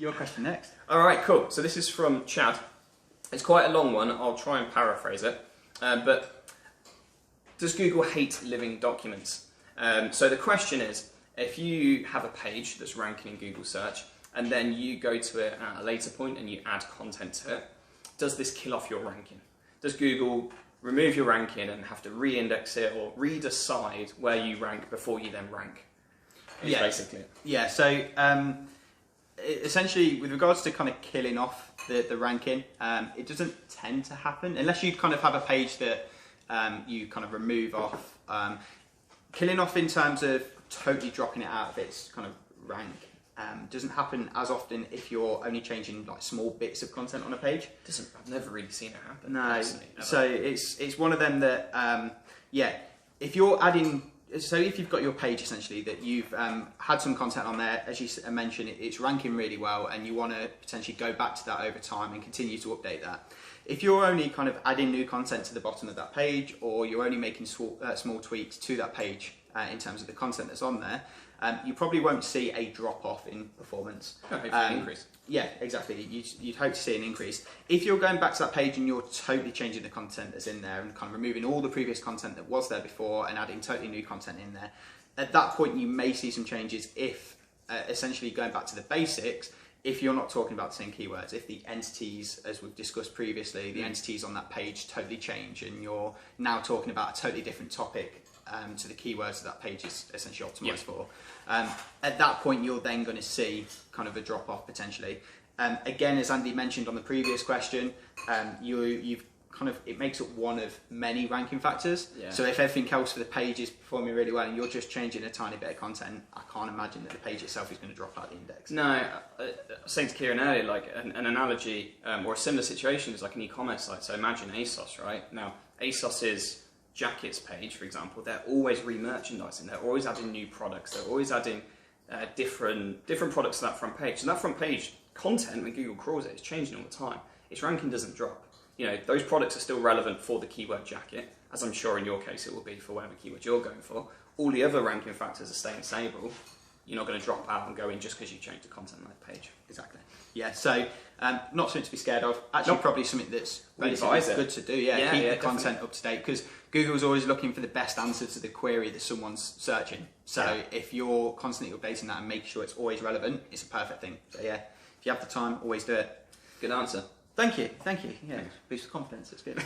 your question next. All right, cool. So this is from Chad. It's quite a long one. I'll try and paraphrase it. But does Google hate living documents? So the question is, if you have a page that's ranking in Google search and then you go to it at a later point and you add content to it, does this kill off your ranking? Does Google remove your ranking and have to re-index it or redecide where you rank before you then rank? Yeah, basically it. Yeah, so essentially with regards to kind of killing off the ranking, it doesn't tend to happen unless you kind of have a page that you kind of remove off. Killing off in terms of totally dropping it out of its kind of rank doesn't happen as often if you're only changing like small bits of content on a page. I've never really seen it happen. No, so it's one of them that yeah, if you're adding. So if you've got your page essentially that you've had some content on there, as you mentioned, it's ranking really well and you want to potentially go back to that over time and continue to update that. If you're only kind of adding new content to the bottom of that page, or you're only making small tweaks to that page in terms of the content that's on there, you probably won't see a drop off in performance. An increase. Yeah, exactly. You'd hope to see an increase. If you're going back to that page and you're totally changing the content that's in there and kind of removing all the previous content that was there before and adding totally new content in there, at that point you may see some changes if, essentially going back to the basics, if you're not talking about the same keywords, if the entities, as we've discussed previously, the entities on that page totally change and you're now talking about a totally different topic to the keywords that page is essentially optimized for. At that point, you're then going to see kind of a drop off potentially. Again, as Andy mentioned on the previous question, you've kind of, it makes it one of many ranking factors. Yeah. So if everything else for the page is performing really well and you're just changing a tiny bit of content, I can't imagine that the page itself is going to drop out the index. No, I was saying to Kieran earlier, like an analogy or a similar situation is like an e-commerce site. So imagine ASOS, right? Now, ASOS's jackets page, for example, they're always re-merchandising, they're always adding new products, they're always adding different products to that front page. So that front page content, when Google crawls it, it's changing all the time. Its ranking doesn't drop. You know, those products are still relevant for the keyword jacket, as I'm sure in your case it will be for whatever keyword you're going for. All the other ranking factors are staying stable. You're not going to drop out and go in just because you changed the content on that page. Exactly. Yeah, so not something to be scared of. Actually, probably something that's relatively good to do. Yeah, keep the content up to date, because Google's always looking for the best answer to the query that someone's searching. So if you're constantly updating that and making sure it's always relevant, it's a perfect thing. So yeah, if you have the time, always do it. Good answer. Thank you. Yeah, boost of confidence. It's good.